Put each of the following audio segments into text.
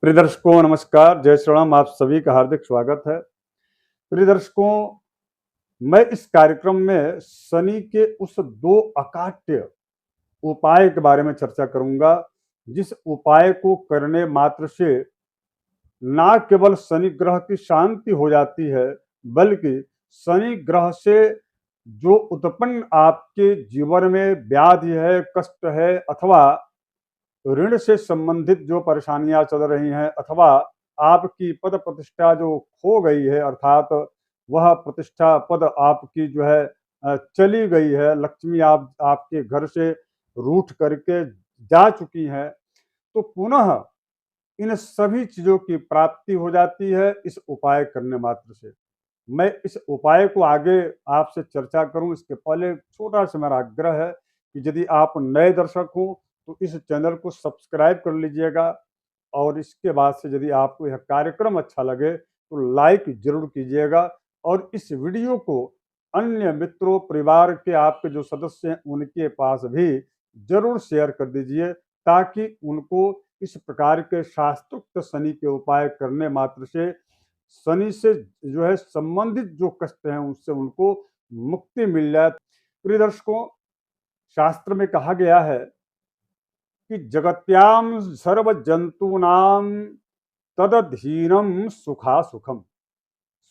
प्रिय दर्शकों नमस्कार, जय श्री राम। आप सभी का हार्दिक स्वागत है। प्रिय दर्शकों, मैं इस कार्यक्रम में शनि के उस 2 अकाट्य उपाय के बारे में चर्चा करूंगा, जिस उपाय को करने मात्र से ना केवल शनि ग्रह की शांति हो जाती है, बल्कि शनि ग्रह से जो उत्पन्न आपके जीवन में व्याधि है, कष्ट है अथवा ऋण से संबंधित जो परेशानियां चल रही हैं अथवा आपकी पद प्रतिष्ठा जो खो गई है, अर्थात वह प्रतिष्ठा पद आपकी जो है चली गई है, लक्ष्मी आपके घर से रूठ करके जा चुकी है, तो पुनः इन सभी चीजों की प्राप्ति हो जाती है इस उपाय करने मात्र से। मैं इस उपाय को आगे आपसे चर्चा करूं, इसके पहले छोटा सा मेरा आग्रह है कि यदि आप नए दर्शक हो तो इस चैनल को सब्सक्राइब कर लीजिएगा, और इसके बाद से यदि आपको यह कार्यक्रम अच्छा लगे तो लाइक जरूर कीजिएगा, और इस वीडियो को अन्य मित्रों, परिवार के आपके जो सदस्य हैं उनके पास भी जरूर शेयर कर दीजिए, ताकि उनको इस प्रकार के शास्त्रोक्त शनि के उपाय करने मात्र से शनि से जो है संबंधित जो कष्ट हैं उससे उनको मुक्ति मिल जाए। प्रिय दर्शकों, शास्त्र में कहा गया है कि जगत्याम सर्व जंतूनाम तदधीनम सुखा सुखम,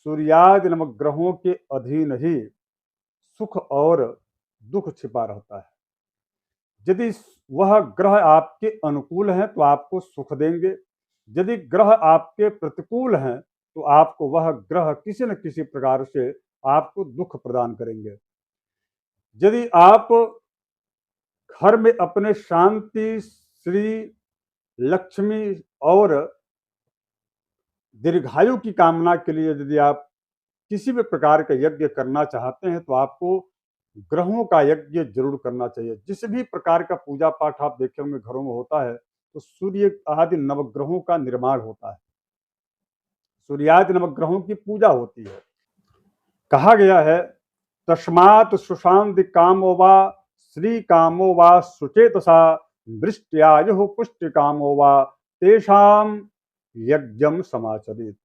सूर्यादि नवग्रहों के अधीन ही सुख और दुख छिपा रहता है। यदि वह ग्रह आपके अनुकूल हैं तो आपको सुख देंगे, यदि ग्रह आपके प्रतिकूल हैं तो आपको वह ग्रह किसी न किसी प्रकार से आपको दुख प्रदान करेंगे। यदि आप घर में अपने शांति, श्री, लक्ष्मी और दीर्घायु की कामना के लिए यदि आप किसी भी प्रकार का यज्ञ करना चाहते हैं तो आपको ग्रहों का यज्ञ जरूर करना चाहिए। जिस भी प्रकार का पूजा पाठ आप देखे होंगे घरों में होता है तो सूर्य आदि नवग्रहों का निर्माण होता है, सूर्यादि नवग्रहों की पूजा होती है। कहा गया है तस्मात् सुशांति कामो वा श्री कामो वा सुचेतसा वृष्ट्यायुः पुष्टि कामो वा तेषाम यज्ञम समाचरित।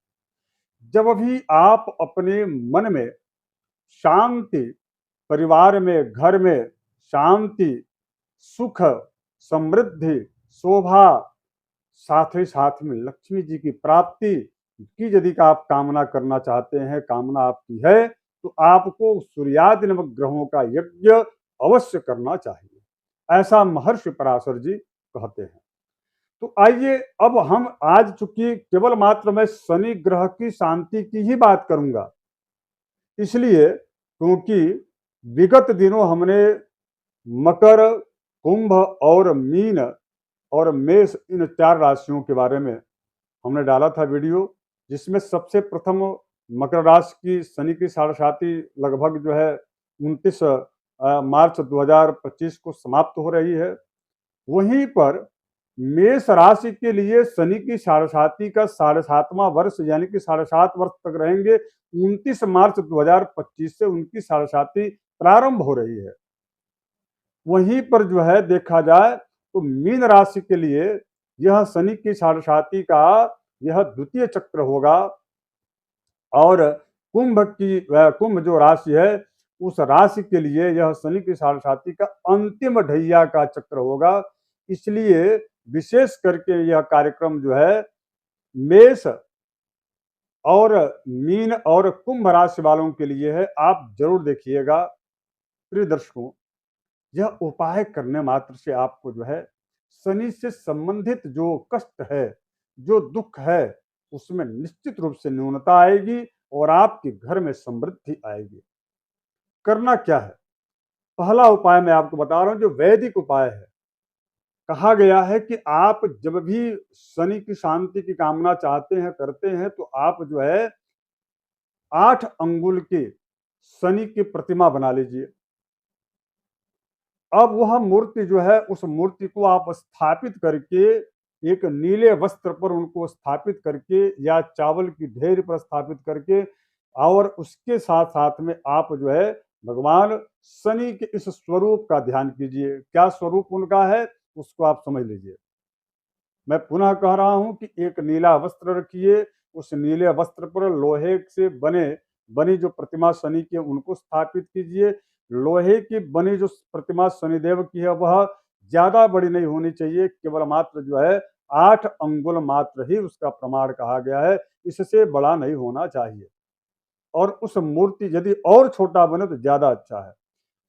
जब भी आप अपने मन में शांति, परिवार में, घर में शांति, सुख, समृद्धि, शोभा, साथ ही साथ में लक्ष्मी जी की प्राप्ति की यदि आप कामना करना चाहते हैं, कामना आपकी है, तो आपको सूर्यादि नवक ग्रहों का यज्ञ अवश्य करना चाहिए, ऐसा महर्षि पराशर जी कहते हैं। तो आइए अब हम आज, चूंकि केवल मात्र मैं शनि ग्रह की शांति की ही बात करूंगा, इसलिए क्योंकि विगत दिनों हमने मकर, कुंभ और मीन और मेष, इन 4 राशियों के बारे में हमने डाला था वीडियो, जिसमें सबसे प्रथम मकर राशि की शनि की साढ़ेसाती लगभग जो है 29 मार्च 2025 को समाप्त हो रही है। वहीं पर मेष राशि के लिए शनि की साढ़ेसाती का 7.5वां वर्ष यानी कि 7.5 वर्ष तक रहेंगे। 29 मार्च 2025 से उनकी साढ़ेसाती प्रारंभ हो रही है। वहीं पर जो है देखा जाए तो मीन राशि के लिए यह शनि की साढ़ेसाती का यह द्वितीय चक्र होगा, और कुंभ जो राशि है उस राशि के लिए यह शनि की साढ़ेसाती का अंतिम ढैया का चक्र होगा। इसलिए विशेष करके यह कार्यक्रम जो है मेष और मीन और कुंभ राशि वालों के लिए है, आप जरूर देखिएगा। प्रिय दर्शकों, यह उपाय करने मात्र से आपको जो है शनि से संबंधित जो कष्ट है, जो दुख है, उसमें निश्चित रूप से न्यूनता आएगी और आपके घर में समृद्धि आएगी। करना क्या है? पहला उपाय मैं आपको बता रहा हूं, जो वैदिक उपाय है। कहा गया है कि आप जब भी शनि की शांति की कामना चाहते हैं, करते हैं, तो आप जो है 8 अंगुल की शनि की प्रतिमा बना लीजिए। अब वह मूर्ति जो है, उस मूर्ति को आप स्थापित करके एक नीले वस्त्र पर उनको स्थापित करके या चावल की ढेर पर स्थापित करके, और उसके साथ साथ में आप जो है भगवान शनि के इस स्वरूप का ध्यान कीजिए। क्या स्वरूप उनका है उसको आप समझ लीजिए। मैं पुनः कह रहा हूं कि एक नीला वस्त्र रखिए, उस नीले वस्त्र पर लोहे से बनी जो प्रतिमा शनि की है उनको स्थापित कीजिए। लोहे की बनी जो प्रतिमा शनिदेव की है वह ज्यादा बड़ी नहीं होनी चाहिए, केवल मात्र जो है 8 अंगुल मात्र ही उसका प्रमाण कहा गया है, इससे बड़ा नहीं होना चाहिए। और उस मूर्ति यदि और छोटा बने तो ज्यादा अच्छा है।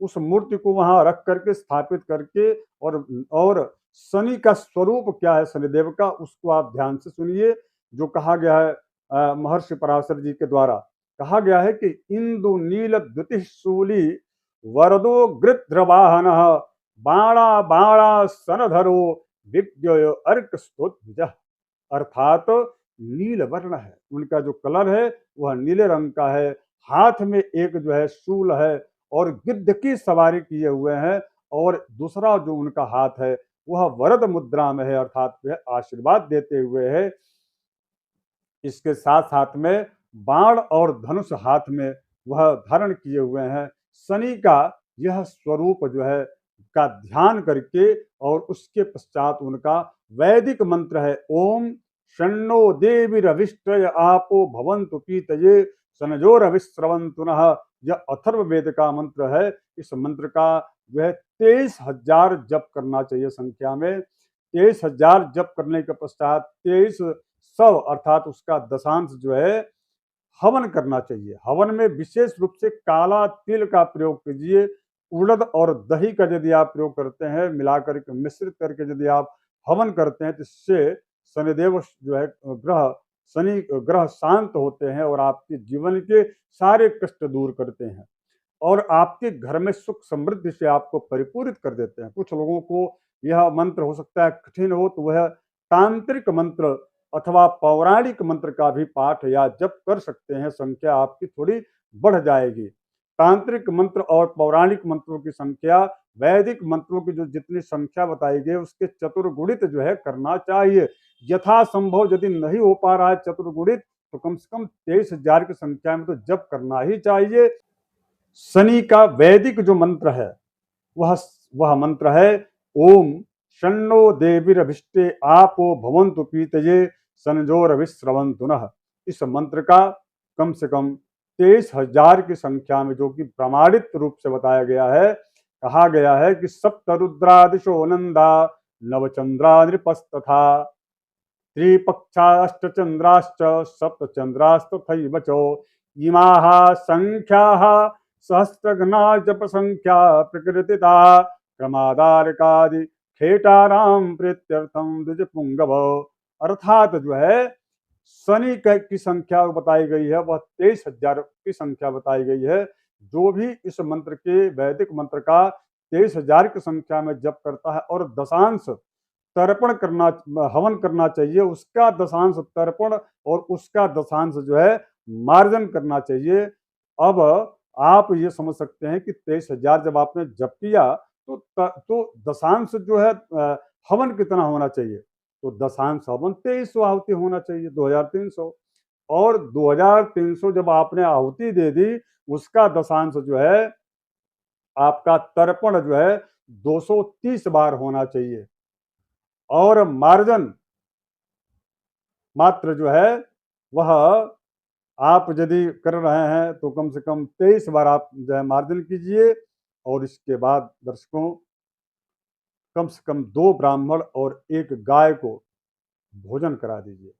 उस मूर्ति को वहां रख करके स्थापित करके और शनि का स्वरूप क्या है शनिदेव का, उसको आप ध्यान से सुनिए। जो कहा गया है महर्षि पराशर जी के द्वारा कहा गया है कि इंदु नील द्युति शूली वरदो गृध्रवाहन बाणा बाणा सनधरो विज्ञ अर्क स्तोत्र, अर्थात नील वर्ण है, उनका जो कलर है वह नीले रंग का है। हाथ में एक जो है शूल है और गिद्ध की सवारी किए हुए हैं, और दूसरा जो उनका हाथ है वह वरद मुद्रा में है, अर्थात वह आशीर्वाद देते हुए है। इसके साथ साथ में बाण और धनुष हाथ में वह धारण किए हुए हैं। शनि का यह स्वरूप जो है का ध्यान करके और उसके पश्चात उनका वैदिक मंत्र है ओम शन्नो देवीरविष्टय आपो भवन्तु पीतये शनजोरविश्रवन्तु नः। यह अथर्ववेद का मंत्र है। इस मंत्र का जो है 23,000 जप करना चाहिए संख्या में। 23,000 जप करने के पश्चात 2300 अर्थात उसका दशांश जो है हवन करना चाहिए। हवन में विशेष रूप से काला तिल का प्रयोग कीजिए। उड़द और दही का यदि आप प्रयोग करते हैं, मिलाकर के मिश्रित करके यदि आप हवन करते हैं तो इससे शनिदेव जो है शनि ग्रह शांत होते हैं और आपके जीवन के सारे कष्ट दूर करते हैं और आपके घर में सुख समृद्धि से आपको परिपूरित कर देते हैं। कुछ लोगों को यह मंत्र हो सकता है कठिन हो, तो वह तांत्रिक मंत्र अथवा पौराणिक मंत्र का भी पाठ या जप कर सकते हैं, संख्या आपकी थोड़ी बढ़ जाएगी। तांत्रिक मंत्र और पौराणिक मंत्रों की संख्या वैदिक मंत्रों की जो जितनी संख्या बताई गई उसके चतुर्गुणित जो है करना चाहिए। यथासंभव यदि नहीं हो पा रहा है चतुर्गुणित, तो कम से कम 23,000 की संख्या में तो जप करना ही चाहिए। शनि का वैदिक जो मंत्र है वह मंत्र है ओम शन्नो देवीरभिष्टे आपो भवन्तु पीतये शनजोरविश्रवन्तु नः। इस मंत्र का कम से कम 23,000 की संख्या में, जो कि प्रमाणित रूप से बताया गया है, कहा गया है कि सप्तरुद्रादिशो नंदा नवचंद्रा नृपस्तथा त्रिपक्षाश्चंद्राश्च सप्तचंद्रास्तथैव च इमाः संख्याः सहस्रघ्ना जप संख्या प्रकृतिता क्रमादारकादि खेटाराम प्रीत्यर्थम द्विज पुंगव। अर्थात जो है शनि की संख्या बताई गई है वह 23,000 की संख्या बताई गई है। जो भी इस मंत्र के वैदिक मंत्र का 23,000 की संख्या में जप करता है और दशांश तर्पण करना हवन करना चाहिए, उसका दशांश तर्पण और उसका दशांश जो है मार्जन करना चाहिए। अब आप ये समझ सकते हैं कि 23,000 जब आपने जप किया तो दशांश जो है हवन कितना होना चाहिए, तो दशांश हवन 2300 आहुति होना चाहिए, 2300। और 2300 जब आपने आहुति दे दी, उसका दशांश जो है आपका तर्पण जो है 230 बार होना चाहिए और मार्जन मात्र जो है वह आप यदि कर रहे हैं तो कम से कम 23 बार आप जो है मार्जन कीजिए। और इसके बाद दर्शकों कम से कम 2 ब्राह्मण और 1 गाय को भोजन करा दीजिए।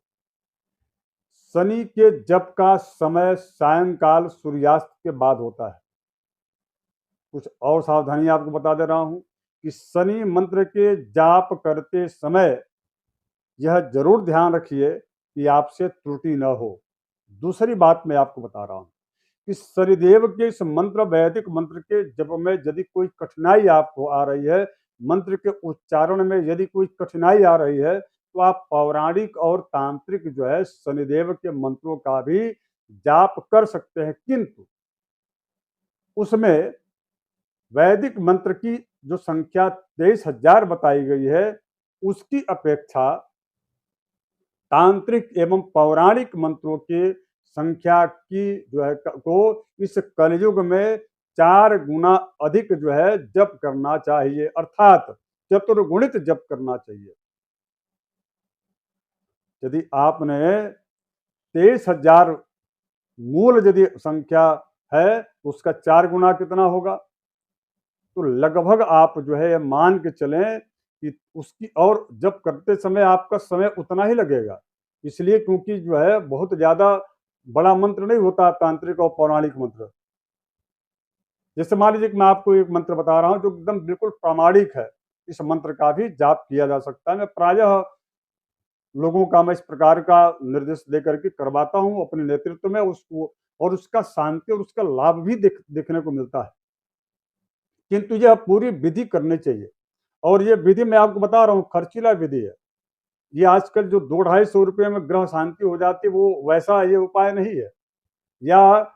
शनि के जप का समय सायंकाल सूर्यास्त के बाद होता है। कुछ और सावधानी आपको बता दे रहा हूं कि शनि मंत्र के जाप करते समय यह जरूर ध्यान रखिए कि आपसे त्रुटि न हो। दूसरी बात मैं आपको बता रहा हूं कि शनिदेव के इस मंत्र वैदिक मंत्र के जप में यदि कोई कठिनाई आपको आ रही है, मंत्र के उच्चारण में यदि कोई कठिनाई आ रही है, तो आप पौराणिक और तांत्रिक जो है शनिदेव के मंत्रों का भी जाप कर सकते हैं, किंतु उसमें वैदिक मंत्र की जो संख्या 23,000 बताई गई है उसकी अपेक्षा तांत्रिक एवं पौराणिक मंत्रों के संख्या की जो है को इस कलयुग में 4 गुना अधिक जो है जप करना चाहिए, अर्थात चतुर्गुणित जप करना चाहिए। यदि आपने 23,000 मूल यदि संख्या है तो उसका 4 गुना कितना होगा? तो लगभग आप जो है मान के चलें कि उसकी, और जब करते समय आपका समय उतना ही लगेगा, इसलिए क्योंकि जो है बहुत ज़्यादा बड़ा मंत्र नहीं होता तांत्रिक और पौराणिक मंत्र। जैसे मान लीजिए कि मैं आपको एक मंत्र बता रहा हूँ जो एकदम बिल्कुल प्रामाणिक है, इस मंत्र का भी जाप किया जा सकता है। मैं प्रायः लोगों का मैं इस प्रकार का निर्देश दे करके करवाता हूँ अपने नेतृत्व में उसको, और उसका शांति और उसका लाभ भी देखने को मिलता है। किंतु यह पूरी विधि करनी चाहिए, और ये विधि मैं आपको बता रहा हूँ खर्चीला विधि है। ये आजकल जो 200-250 रुपये में ग्रह शांति हो जाती है, वो वैसा ये उपाय नहीं है। या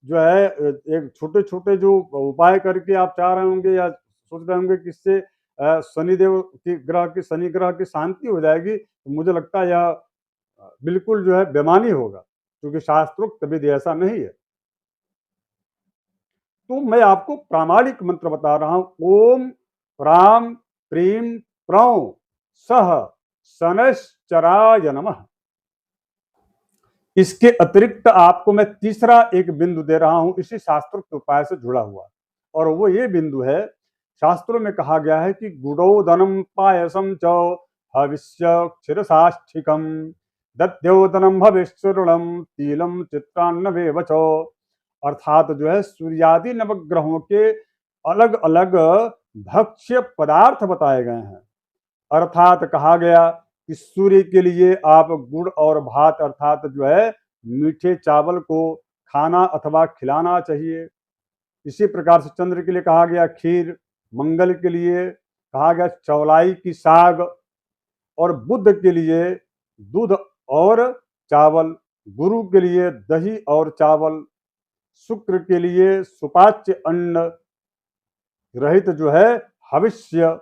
जो है एक छोटे छोटे जो उपाय करके आप चाह रहे होंगे या सोच रहे होंगे कि इससे शनिदेव की ग्रह की, शनि ग्रह की शांति हो जाएगी, तो मुझे लगता है यह बिल्कुल जो है बेमानी होगा, क्योंकि शास्त्रोक्त विधि ऐसा नहीं है। तो मैं आपको प्रामाणिक मंत्र बता रहा हूं। ओम प्राम प्रीम प्रौ सह शनैश्चराय नमः। इसके अतिरिक्त आपको मैं तीसरा एक बिंदु दे रहा हूं, इसी शास्त्रोक्त उपाय से जुड़ा हुआ, और वो ये बिंदु है, शास्त्रों में कहा गया है कि गुड़ोदनम पायसम च हविष्य क्षीरसाष्ठिकम दद्योदनम भविष्यरुणम तीलम चित्रान्नवे वचो। अर्थात जो है सूर्यादि नवग्रहों के अलग अलग भक्ष्य पदार्थ बताए गए हैं। अर्थात कहा गया कि सूर्य के लिए आप गुड़ और भात अर्थात जो है मीठे चावल को खाना अथवा खिलाना चाहिए। इसी प्रकार से चंद्र के लिए कहा गया खीर, मंगल के लिए कहा गया चौलाई की साग, और बुध के लिए दूध और चावल, गुरु के लिए दही और चावल, शुक्र के लिए सुपाच्य अन्न रहित जो है हविष्य,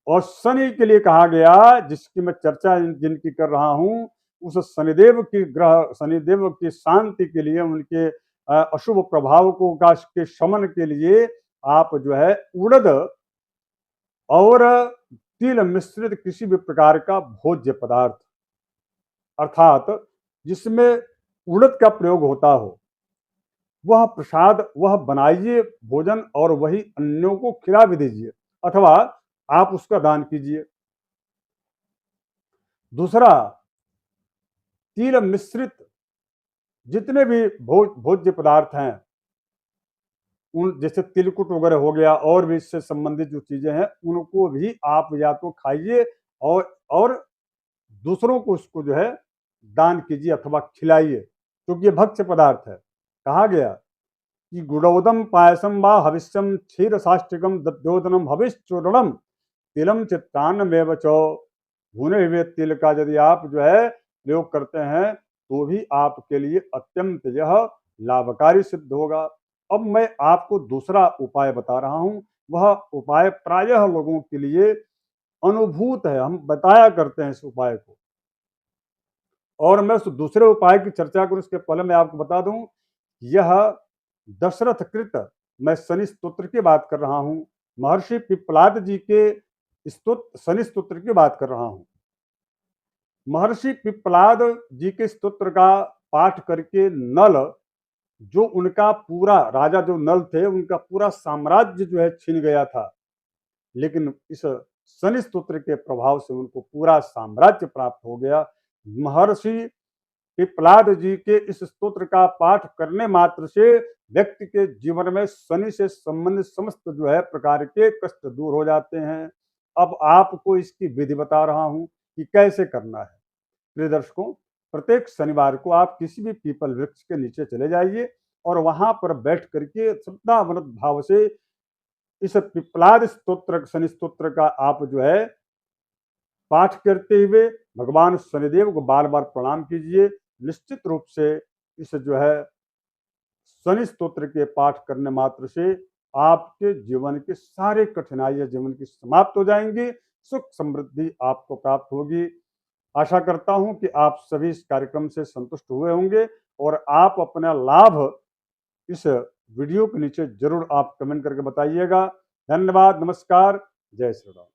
और शनि के लिए कहा गया, जिसकी मैं चर्चा जिनकी कर रहा हूं, उस शनिदेव की ग्रह शनिदेव की शांति के लिए, उनके अशुभ प्रभाव को के शमन के लिए आप जो है उड़द और तिल मिश्रित किसी भी प्रकार का भोज्य पदार्थ, अर्थात जिसमें उड़द का प्रयोग होता हो, वह प्रसाद वह बनाइए भोजन, और वही अन्यों को खिला भी दीजिए, अथवा आप उसका दान कीजिए। दूसरा, तिल मिश्रित जितने भी भोज्य पदार्थ हैं, उन जैसे तिलकुट वगैरह हो गया, और भी इससे संबंधित जो चीजें हैं, उनको भी आप या तो खाइए और दूसरों को उसको जो है दान कीजिए अथवा खिलाइए, क्योंकि ये भक्ष्य पदार्थ है। कहा गया कि गुड़ोदम पायसम व हविष्यम क्षीर साष्टिकम दध्योदनम हविश्चूर्णम तिलम चित्तान्न में बचो। भुने हुए तिल का यदि आप जो है प्रयोग करते हैं तो भी आपके लिए अत्यंत यह लाभकारी सिद्ध होगा। अब मैं आपको दूसरा उपाय बता रहा हूं, वह उपाय प्रायः लोगों के लिए अनुभूत है, हम बताया करते हैं इस उपाय को, और मैं उस दूसरे उपाय की चर्चा करूं उसके पहले मैं आपको बता दूं, यह दशरथ कृत, मैं शनि स्तोत्र की बात कर रहा हूं, महर्षि पिप्पलाद जी के शनि स्तोत्र की बात कर रहा हूं। महर्षि पिप्पलाद जी के स्तोत्र का पाठ करके नल, जो उनका पूरा राजा जो नल थे, उनका पूरा साम्राज्य जो है छिन गया था, लेकिन इस शनि स्तोत्र के प्रभाव से उनको पूरा साम्राज्य प्राप्त हो गया। महर्षि पिप्पलाद जी के इस स्तोत्र का पाठ करने मात्र से व्यक्ति के जीवन में शनि से संबंधित समस्त जो है प्रकार के कष्ट दूर हो जाते हैं। अब आपको इसकी विधि बता रहा हूं कि कैसे करना है। प्रिय दर्शकों, प्रत्येक शनिवार को आप किसी भी पीपल वृक्ष के नीचे चले जाइए, और वहां पर बैठ करके श्रद्धावनत भाव से इस पिप्पलाद स्तोत्र, शनि स्तोत्र का आप जो है पाठ करते हुए भगवान शनिदेव को बार बार प्रणाम कीजिए। निश्चित रूप से इस जो है शनि स्तोत्र के पाठ करने मात्र से आपके जीवन की सारी कठिनाइयां जीवन की समाप्त हो जाएंगी, सुख समृद्धि आपको प्राप्त होगी। आशा करता हूं कि आप सभी इस कार्यक्रम से संतुष्ट हुए होंगे, और आप अपना लाभ इस वीडियो के नीचे जरूर आप कमेंट करके बताइएगा। धन्यवाद, नमस्कार, जय श्री राम।